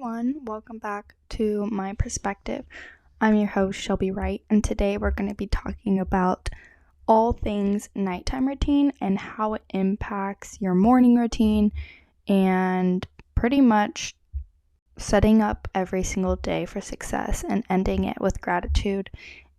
everyone, welcome back to my perspective. I'm your host, Shelby Wright, and today we're going to be talking about all things nighttime routine and how it impacts your morning routine and pretty much setting up every single day for success and ending it with gratitude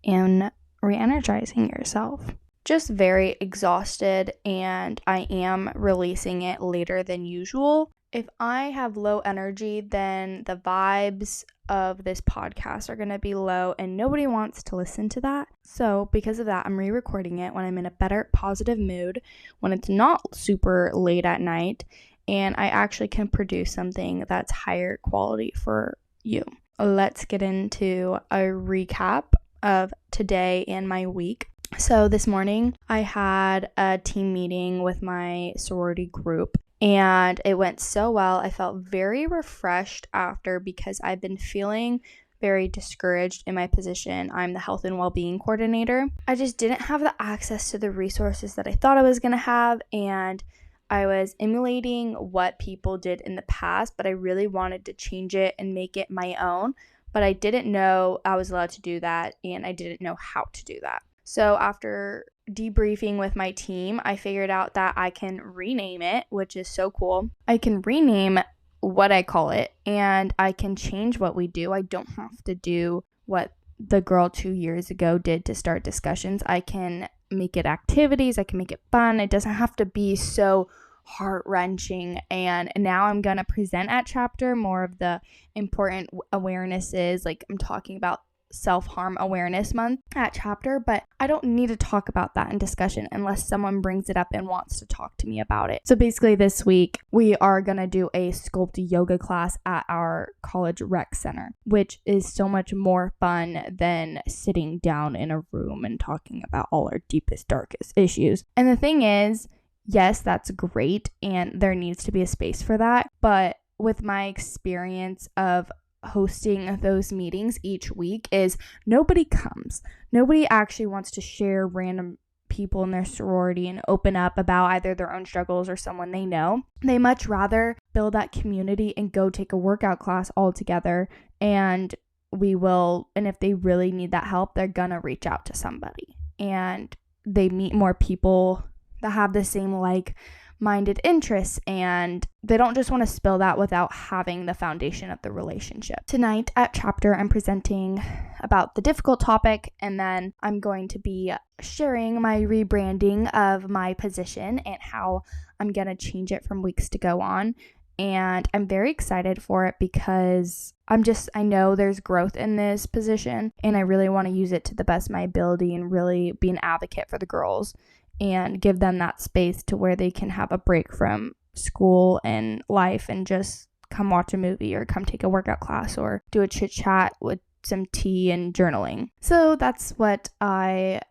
and re-energizing yourself. Just very exhausted, and I am releasing it later than usual. If I have low energy, then the vibes of this podcast are going to be low and nobody wants to listen to that. So because of that, I'm re-recording it when I'm in a better positive mood, when it's not super late at night, and I actually can produce something that's higher quality for you. Let's get into a recap of today and my week. So this morning I had a team meeting with my sorority group and it went so well. I felt very refreshed after because I've been feeling very discouraged in my position. I'm the health and well-being coordinator. I just didn't have the access to the resources that I thought I was going to have, and I was emulating what people did in the past, but I really wanted to change it and make it my own. But I didn't know I was allowed to do that, and I didn't know how to do that. So after debriefing with my team, I figured out that I can rename it, which is so cool. I can rename what I call it, and I can change what we do. I don't have to do what the girl 2 years ago did to start discussions. I can make it activities. I can make it fun. It doesn't have to be so heart-wrenching. And now I'm going to present at chapter more of the important awarenesses. Like I'm talking about self-harm awareness month at chapter, but I don't need to talk about that in discussion unless someone brings it up and wants to talk to me about it. So basically this week we are going to do a sculpt yoga class at our college rec center, which is so much more fun than sitting down in a room and talking about all our deepest, darkest issues. And the thing is, yes, that's great and there needs to be a space for that, but with my experience of hosting those meetings each week is nobody comes. Nobody actually wants to share random people in their sorority and open up about either their own struggles or someone they know. They much rather build that community and go take a workout class all together, and if they really need that help, they're gonna reach out to somebody, and they meet more people that have the same like-minded interests, and they don't just want to spill that without having the foundation of the relationship. Tonight at chapter, I'm presenting about the difficult topic, and then I'm going to be sharing my rebranding of my position and how I'm going to change it from weeks to go on. And I'm very excited for it because I know there's growth in this position, and I really want to use it to the best of my ability and really be an advocate for the girls and give them that space to where they can have a break from school and life and just come watch a movie or come take a workout class or do a chit chat with some tea and journaling. So that's what I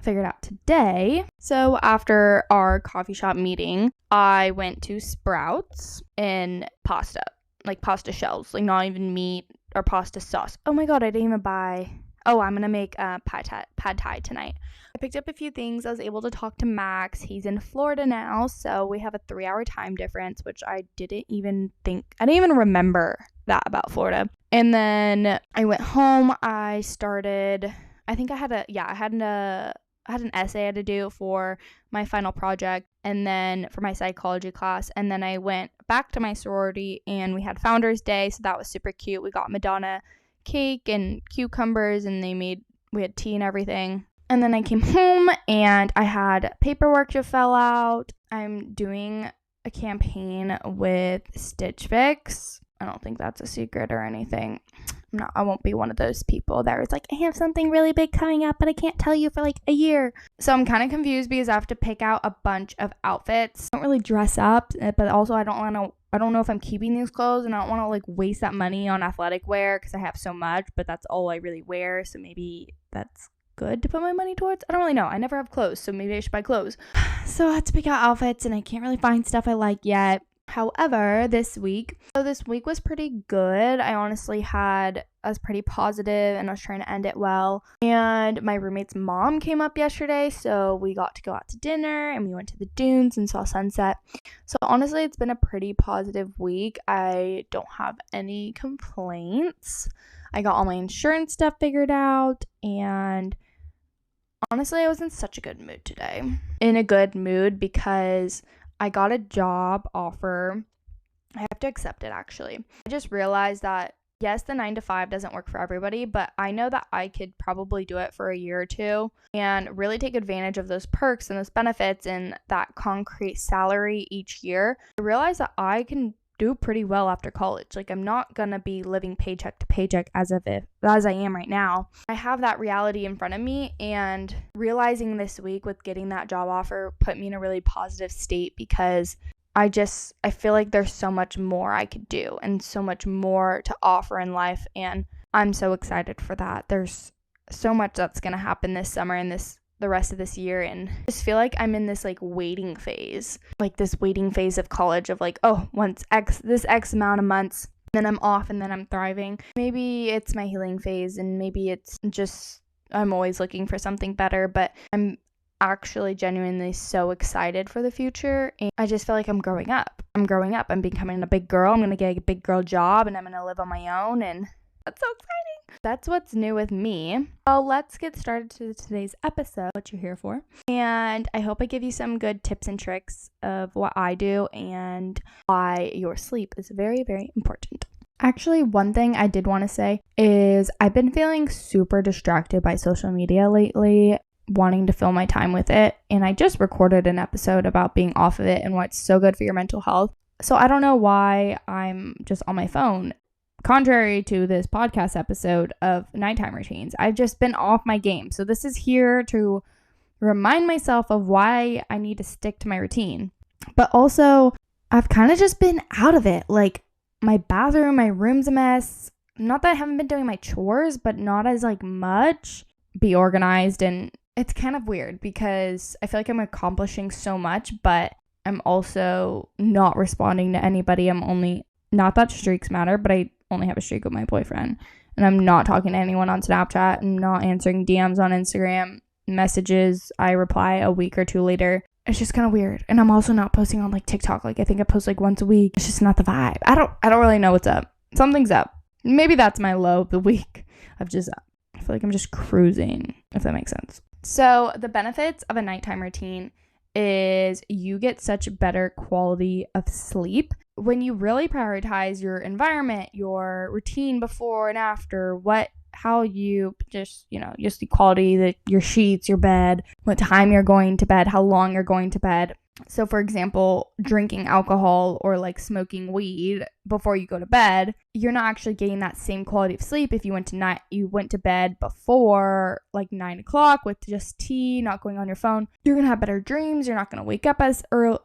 figured out today. So after our coffee shop meeting, I went to Sprouts and pasta shells, like not even meat or pasta sauce. Oh my god, I didn't even buy... Oh, I'm going to make pad thai tonight. I picked up a few things. I was able to talk to Max. He's in Florida now, so we have a 3-hour time difference, which I didn't even remember that about Florida. And then I went home. I had an essay I had to do for my final project and then for my psychology class. And then I went back to my sorority and we had Founders Day, so that was super cute. We got Madonna cake and cucumbers, and we had tea and everything. And then I came home and I had paperwork to fill out. I'm doing a campaign with Stitch Fix. I don't think that's a secret or anything. I won't be one of those people that was like, I have something really big coming up, but I can't tell you for like a year. So I'm kind of confused because I have to pick out a bunch of outfits. I don't really dress up, but also I don't know if I'm keeping these clothes, and I don't want to like waste that money on athletic wear because I have so much, but that's all I really wear. So maybe that's good to put my money towards. I don't really know. I never have clothes, so maybe I should buy clothes. So I have to pick out outfits, and I can't really find stuff I like yet. I However, this week was pretty good. I honestly I was pretty positive and I was trying to end it well. And my roommate's mom came up yesterday, so we got to go out to dinner and we went to the dunes and saw sunset. So honestly, it's been a pretty positive week. I don't have any complaints. I got all my insurance stuff figured out, and honestly, I was in such a good mood today. In a good mood because I got a job offer. I have to accept it, actually. I just realized that, yes, the 9 to 5 doesn't work for everybody, but I know that I could probably do it for a year or two and really take advantage of those perks and those benefits and that concrete salary each year. I realized that I can do pretty well after college. Like, I'm not gonna be living paycheck to paycheck as I am right now. I have that reality in front of me, and realizing this week with getting that job offer put me in a really positive state because I feel like there's so much more I could do and so much more to offer in life, and I'm so excited for that. There's so much that's gonna happen this summer and the rest of this year, and I just feel like I'm in this waiting phase of college of once this X amount of months, then I'm off and then I'm thriving. Maybe it's my healing phase, and maybe it's just I'm always looking for something better, but I'm actually genuinely so excited for the future, and I just feel like I'm growing up. I'm becoming a big girl. I'm gonna get a big girl job and I'm gonna live on my own, and that's so exciting. That's what's new with me. Well, let's get started to today's episode, what you're here for. And I hope I give you some good tips and tricks of what I do and why your sleep is very, very important. Actually, one thing I did want to say is I've been feeling super distracted by social media lately, wanting to fill my time with it. And I just recorded an episode about being off of it and why it's so good for your mental health. So I don't know why I'm just on my phone. Contrary to this podcast episode of nighttime routines, I've just been off my game. So this is here to remind myself of why I need to stick to my routine. But also, I've kind of just been out of it. Like, my room's a mess. Not that I haven't been doing my chores, but not as much. Be organized, and it's kind of weird because I feel like I'm accomplishing so much, but I'm also not responding to anybody. Not that streaks matter, but I only have a streak with my boyfriend, and I'm not talking to anyone on Snapchat. I'm not answering DMs on Instagram. Messages I reply a week or two later. It's just kind of weird. And I'm also not posting on TikTok. I think I post once a week. It's just not the vibe. I don't really know what's up. Something's up. Maybe that's my low of the week. I feel like I'm just cruising, if that makes sense. So the benefits of a nighttime routine is you get such better quality of sleep when you really prioritize your environment, your routine before and after, how you just the quality, your sheets, your bed, what time you're going to bed, how long you're going to bed. So for example, drinking alcohol or smoking weed before you go to bed, you're not actually getting that same quality of sleep if you went to bed before 9 o'clock with just tea, not going on your phone. You're gonna have better dreams. You're not gonna wake up throughout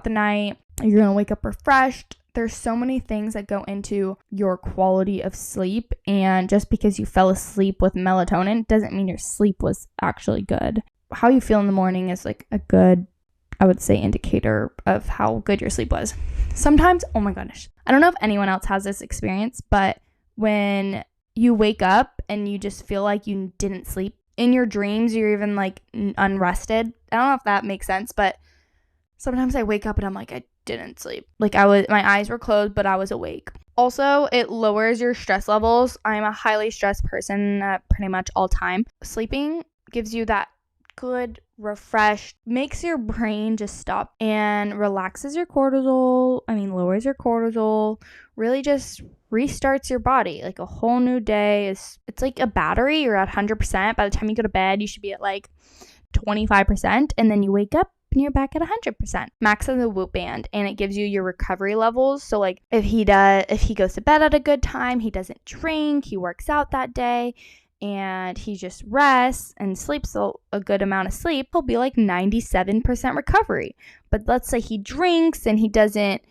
the night. You're gonna wake up refreshed. There's so many things that go into your quality of sleep, and just because you fell asleep with melatonin doesn't mean your sleep was actually good. How you feel in the morning is a good, I would say, indicator of how good your sleep was. Sometimes, oh my gosh, I don't know if anyone else has this experience, but when you wake up and you just feel like you didn't sleep, in your dreams you're even unrested. I don't know if that makes sense, but sometimes I wake up and I'm I didn't sleep. My eyes were closed, but I was awake. Also, it lowers your stress levels. I'm a highly stressed person pretty much all time. Sleeping gives you that good, refreshed, makes your brain just stop and relaxes your cortisol. Lowers your cortisol, really just restarts your body. A whole new day. It's like a battery. You're at 100%. By the time you go to bed, you should be at 25%, and then you wake up and you're back at 100%. Max has a Whoop band, and it gives you your recovery levels. So if he goes to bed at a good time, he doesn't drink, he works out that day, and he just rests and sleeps a good amount of sleep, he'll be 97% recovery. But let's say he drinks and he doesn't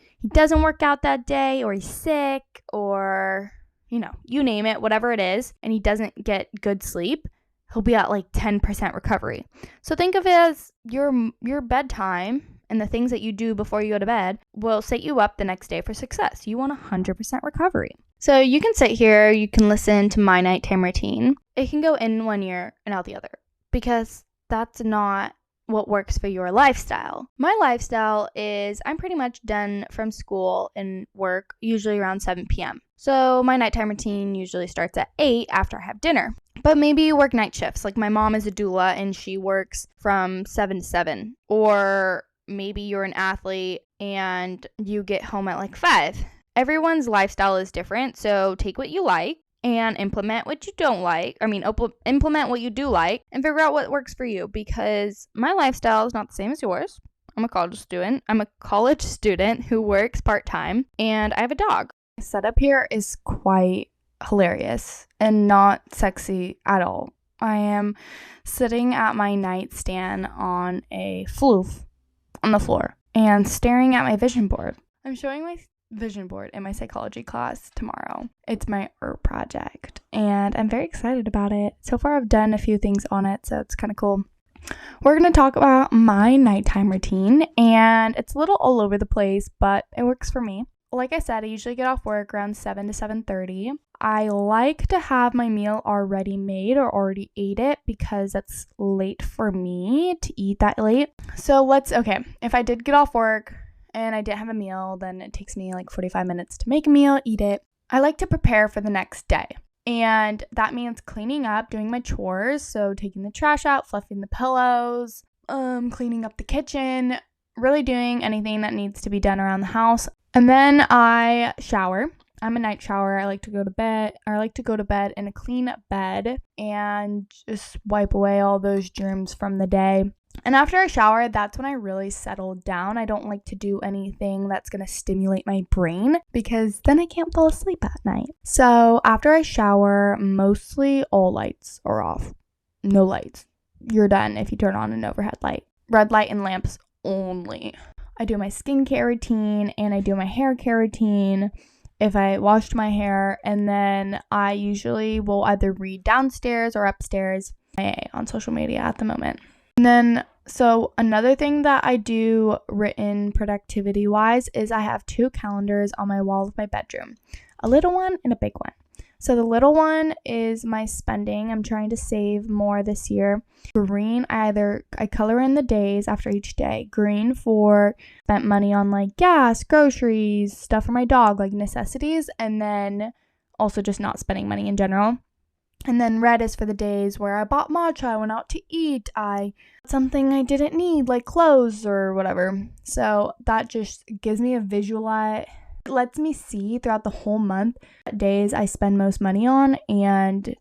work out that day, or he's sick, or you name it, whatever it is, and he doesn't get good sleep, he'll be at 10% recovery. So think of it as your bedtime and the things that you do before you go to bed will set you up the next day for success. You want 100% recovery. So you can sit here, you can listen to my nighttime routine. It can go in one ear and out the other because that's not what works for your lifestyle. My lifestyle is I'm pretty much done from school and work usually around 7 p.m. So my nighttime routine usually starts at 8 after I have dinner. But maybe you work night shifts. Like my mom is a doula and she works from 7 to 7. Or maybe you're an athlete and you get home at like 5. Everyone's lifestyle is different, so take what you like and implement what you don't like. Implement what you do like and figure out what works for you, because my lifestyle is not the same as yours. I'm a college student. Who works part-time, and I have a dog. My setup here is quite hilarious and not sexy at all. I am sitting at my nightstand on a floof on the floor and staring at my vision board. I'm showing my vision board in my psychology class tomorrow. It's my art project and I'm very excited about it. So far I've done a few things on it, so it's kind of cool. We're going to talk about my nighttime routine, and it's a little all over the place, but it works for me. Like I said, I usually get off work around 7 to 7:30. I like to have my meal already made or already ate it because that's late for me to eat that late. So if I did get off work and I didn't have a meal, then it takes me like 45 minutes to make a meal, eat it. I like to prepare for the next day. And that means cleaning up, doing my chores. So taking the trash out, fluffing the pillows, cleaning up the kitchen, really doing anything that needs to be done around the house. And then I shower. I'm a night shower. I like to go to bed in a clean bed and just wipe away all those germs from the day. And after I shower, that's when I really settle down. I don't like to do anything that's going to stimulate my brain because then I can't fall asleep at night. So after I shower, mostly all lights are off. No lights. You're done if you turn on an overhead light. Red light and lamps only. I do my skincare routine and I do my hair care routine if I washed my hair, and then I usually will either read downstairs or upstairs on social media at the moment. And then, so another thing that I do written productivity wise is I have 2 calendars on my wall of my bedroom, a little one and a big one. So the little one is my spending. I'm trying to save more this year. Green, I color in the days after each day. Green for spent money on like gas, groceries, stuff for my dog, like necessities, and then also just not spending money in general. And then red is for the days where I bought matcha, I went out to eat, something I didn't need, like clothes or whatever. So that just gives me a visualize. It lets me see throughout the whole month what days I spend most money on and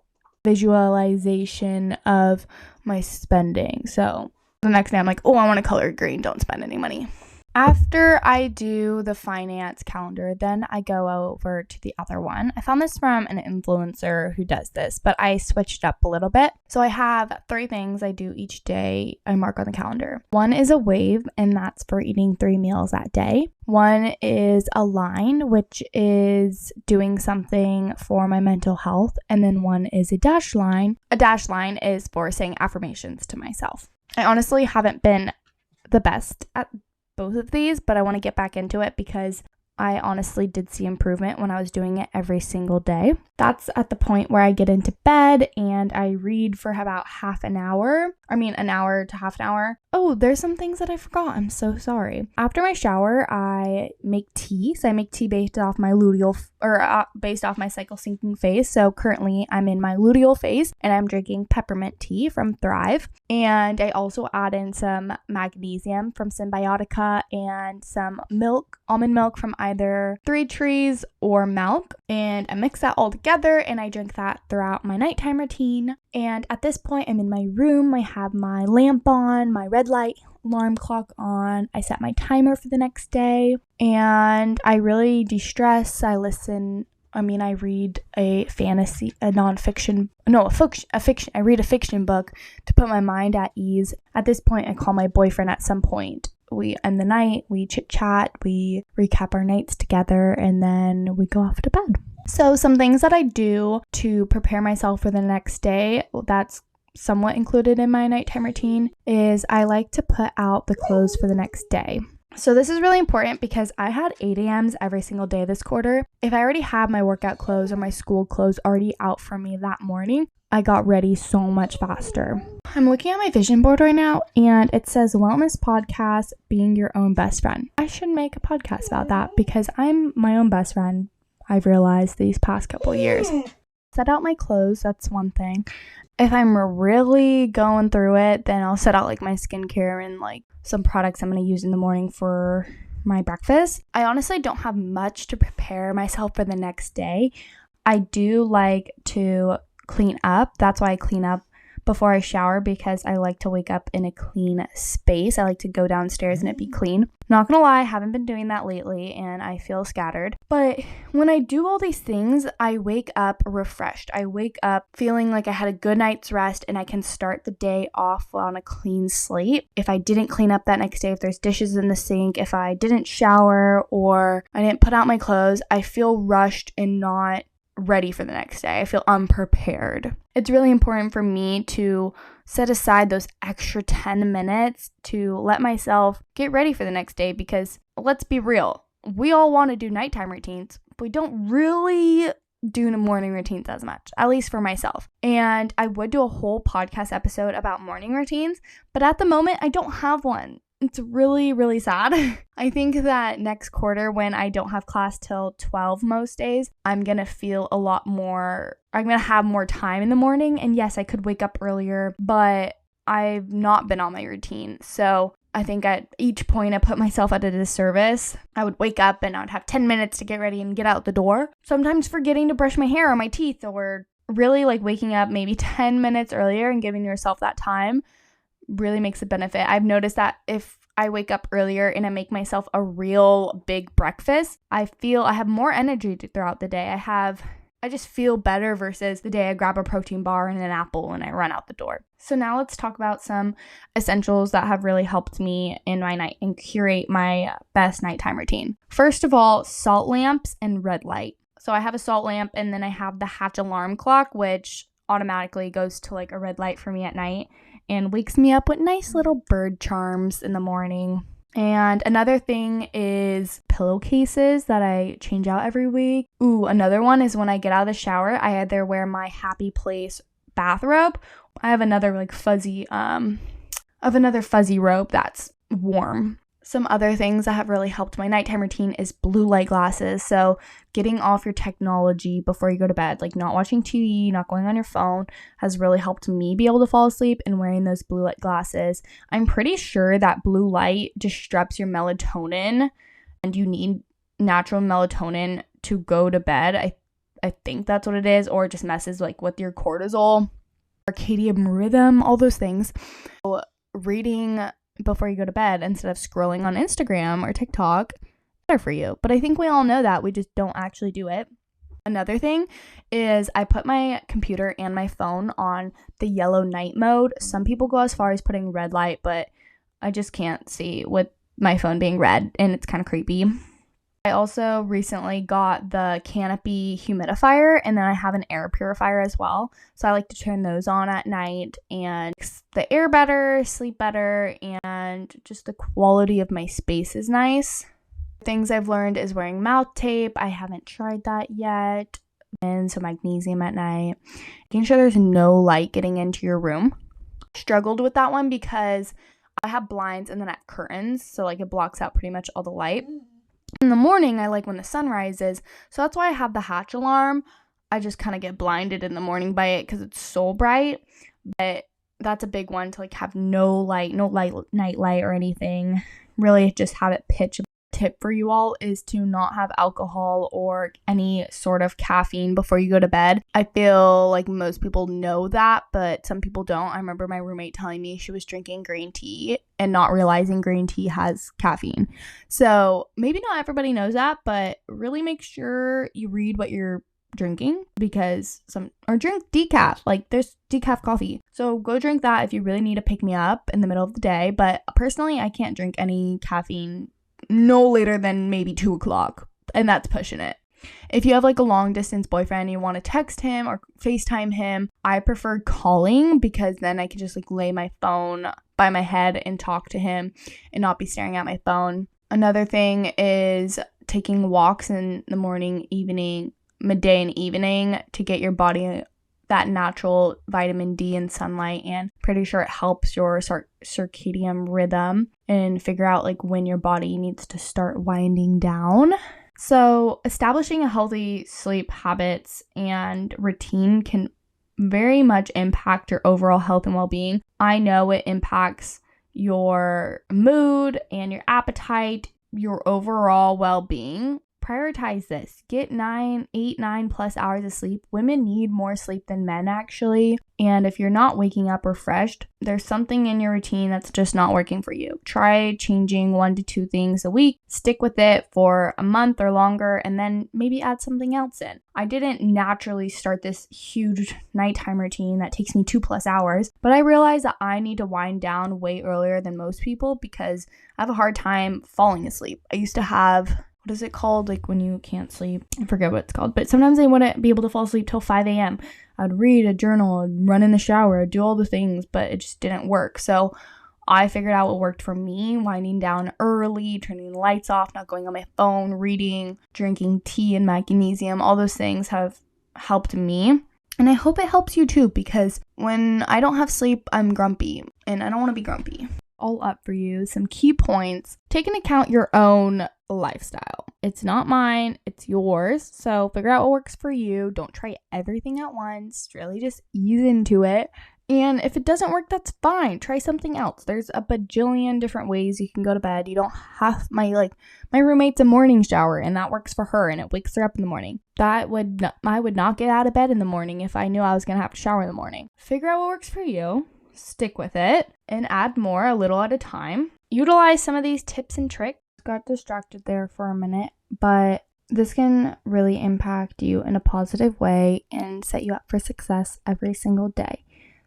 visualization of my spending. So the next day I'm like, I want to color green, don't spend any money. After I do the finance calendar, then I go over to the other one. I found this from an influencer who does this, but I switched up a little bit. So I have 3 things I do each day I mark on the calendar. 1 is a wave, and that's for eating 3 meals that day. 1 is a line, which is doing something for my mental health. And then 1 is a dash line. A dash line is for saying affirmations to myself. I honestly haven't been the best at both of these, but I want to get back into it because I honestly did see improvement when I was doing it every single day. That's at the point where I get into bed and I read for about an hour to half an hour. Oh, there's some things that I forgot. I'm so sorry. After my shower, I make tea. So I make tea based off my based off my cycle syncing phase. So currently I'm in my luteal phase and I'm drinking peppermint tea from Thrive. And I also add in some magnesium from Symbiotica and some almond milk from either 3 Trees or Milk. And I mix that all together and I drink that throughout my nighttime routine. And at this point, I'm in my room. I have my lamp on, my red light alarm clock on. I set my timer for the next day and I really de-stress. I read a fiction book to put my mind at ease. At this point, I call my boyfriend at some point. We end the night, we chit chat, we recap our nights together, and then we go off to bed. So some things that I do to prepare myself for the next day, that's somewhat included in my nighttime routine is I like to put out the clothes for the next day. So this is really important because I had 8 a.m.s every single day this quarter. If I already had my workout clothes or my school clothes already out for me that morning, I got ready so much faster. I'm looking at my vision board right now and it says wellness podcast, being your own best friend. I should make a podcast about that because I'm my own best friend, I've realized these past couple years. Set out my clothes, that's one thing. If I'm really going through it, then I'll set out like my skincare and like some products I'm going to use in the morning for my breakfast. I honestly don't have much to prepare myself for the next day. I do like to clean up. That's why I clean up before I shower, because I like to wake up in a clean space. I like to go downstairs and it be clean. Not gonna lie, I haven't been doing that lately and I feel scattered. But when I do all these things, I wake up refreshed. I wake up feeling like I had a good night's rest and I can start the day off on a clean slate. If I didn't clean up that next day, if there's dishes in the sink, if I didn't shower or I didn't put out my clothes, I feel rushed and not ready for the next day. I feel unprepared. It's really important for me to set aside those extra 10 minutes to let myself get ready for the next day, because let's be real, we all want to do nighttime routines, but we don't really do morning routines as much, at least for myself. And I would do a whole podcast episode about morning routines, but at the moment I don't have one. It's really, really sad. I think that next quarter, when I don't have class till 12 most days, I'm going to feel a lot more, I'm going to have more time in the morning. And yes, I could wake up earlier, but I've not been on my routine. So I think at each point I put myself at a disservice. I would wake up and I'd have 10 minutes to get ready and get out the door. Sometimes forgetting to brush my hair or my teeth, or really like waking up maybe 10 minutes earlier and giving yourself that time really makes a benefit. I've noticed that if I wake up earlier and I make myself a real big breakfast, I feel I have more energy throughout the day. I just feel better versus the day I grab a protein bar and an apple and I run out the door. So now let's talk about some essentials that have really helped me in my night and curate my best nighttime routine. First of all, salt lamps and red light. So I have a salt lamp and then I have the Hatch alarm clock, which automatically goes to like a red light for me at night and wakes me up with nice little bird charms in the morning. And another thing is pillowcases that I change out every week. Another one is when I get out of the shower, I either wear my Happy Place bathrobe. I have another like fuzzy robe that's warm. Some other things that have really helped my nighttime routine is blue light glasses. So getting off your technology before you go to bed, like not watching TV, not going on your phone, has really helped me be able to fall asleep, and wearing those blue light glasses. I'm pretty sure that blue light disrupts your melatonin and you need natural melatonin to go to bed. I think that's what it is, or it just messes like with your cortisol, circadian rhythm, all those things. So reading before you go to bed instead of scrolling on Instagram or TikTok, better for you. But I think we all know that, we just don't actually do it. Another thing is I put my computer and my phone on the yellow night mode. Some people go as far as putting red light, but I just can't see with my phone being red and it's kind of creepy. I also recently got the Canopy humidifier, and then I have an air purifier as well. So I like to turn those on at night and makes the air better, sleep better, and just the quality of my space is nice. Things I've learned is wearing mouth tape. I haven't tried that yet. And so magnesium at night. Making sure there's no light getting into your room. Struggled with that one because I have blinds and then I have curtains. So like it blocks out pretty much all the light. In the morning, I like when the sun rises, so that's why I have the Hatch alarm. I just kind of get blinded in the morning by it because it's so bright, but that's a big one to like have no light, night light or anything. Really just have it pitch. Tip for you all is to not have alcohol or any sort of caffeine before you go to bed. I feel like most people know that, but some people don't. I remember my roommate telling me she was drinking green tea and not realizing green tea has caffeine. So maybe not everybody knows that, but really make sure you read what you're drinking, because drink decaf, like there's decaf coffee. So go drink that if you really need to pick me up in the middle of the day. But personally, I can't drink any caffeine no later than maybe 2 o'clock, and that's pushing it. If you have like a long distance boyfriend, you want to text him or FaceTime him, I prefer calling because then I can just like lay my phone by my head and talk to him and not be staring at my phone. Another thing is taking walks in the morning, evening, midday and evening to get your body that natural vitamin D and sunlight, and pretty sure it helps your circadian rhythm and figure out like when your body needs to start winding down. So establishing a healthy sleep habits and routine can very much impact your overall health and well-being. I know it impacts your mood and your appetite, your overall well-being. Prioritize this. Get 9 plus hours of sleep. Women need more sleep than men actually. And if you're not waking up refreshed, there's something in your routine that's just not working for you. Try changing 1 to 2 things a week. Stick with it for a month or longer and then maybe add something else in. I didn't naturally start this huge nighttime routine that takes me 2+ hours, but I realized that I need to wind down way earlier than most people because I have a hard time falling asleep. I used to have, what is it called? Like when you can't sleep. I forget what it's called. But sometimes I wouldn't be able to fall asleep till 5 a.m. I'd read a journal, I'd run in the shower, I'd do all the things, but it just didn't work. So I figured out what worked for me, winding down early, turning the lights off, not going on my phone, reading, drinking tea and magnesium. All those things have helped me. And I hope it helps you too, because when I don't have sleep, I'm grumpy and I don't want to be grumpy. All up for you. Some key points. Take into account your own lifestyle. It's not mine, it's yours. So figure out what works for you. Don't try everything at once. Really just ease into it. And if it doesn't work, that's fine. Try something else. There's a bajillion different ways you can go to bed. You don't have my roommate's a morning shower and that works for her and it wakes her up in the morning. I would not get out of bed in the morning if I knew I was going to have to shower in the morning. Figure out what works for you. Stick with it and add more a little at a time. Utilize some of these tips and tricks. Got distracted there for a minute, but this can really impact you in a positive way and set you up for success every single day.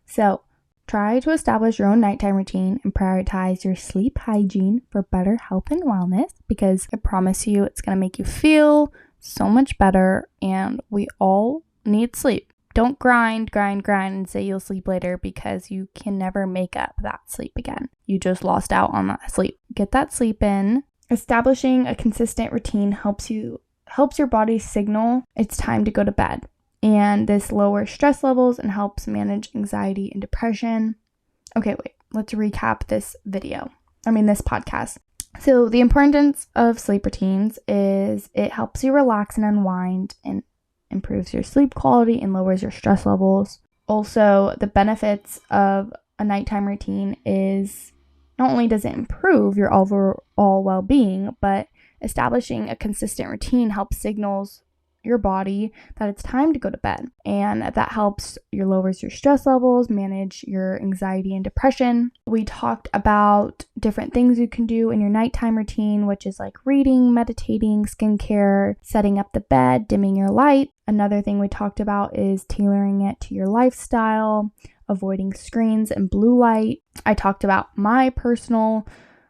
So try to establish your own nighttime routine and prioritize your sleep hygiene for better health and wellness, because I promise you it's going to make you feel so much better, and we all need sleep. Don't grind and say you'll sleep later, because you can never make up that sleep again. You just lost out on that sleep. Get that sleep in. Establishing a consistent routine helps your body signal it's time to go to bed. And this lowers stress levels and helps manage anxiety and depression. Okay, wait, let's recap this podcast. So the importance of sleep routines is it helps you relax and unwind and improves your sleep quality and lowers your stress levels. Also, the benefits of a nighttime routine is not only does it improve your overall well-being, but establishing a consistent routine helps signals your body that it's time to go to bed. And that helps lowers your stress levels, manage your anxiety and depression. We talked about different things you can do in your nighttime routine, which is like reading, meditating, skincare, setting up the bed, dimming your light. Another thing we talked about is tailoring it to your lifestyle, avoiding screens and blue light. I talked about my personal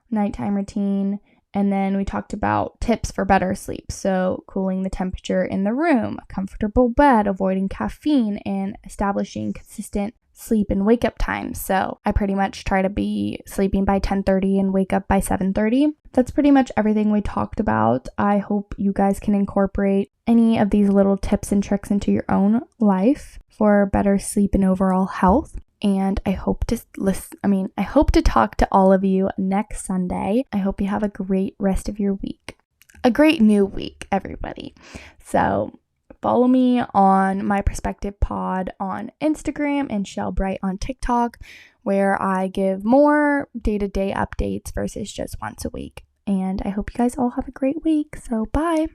nighttime routine. And then we talked about tips for better sleep. So cooling the temperature in the room, a comfortable bed, avoiding caffeine, and establishing consistent sleep and wake up times. So I pretty much try to be sleeping by 10:30 and wake up by 7:30. That's pretty much everything we talked about. I hope you guys can incorporate any of these little tips and tricks into your own life for better sleep and overall health. And I hope to talk to all of you next Sunday. I hope you have a great rest of your week. A great new week, everybody. So follow me on My Perspective Pod on Instagram and Shelby on TikTok, where I give more day-to-day updates versus just once a week. And I hope you guys all have a great week. So bye.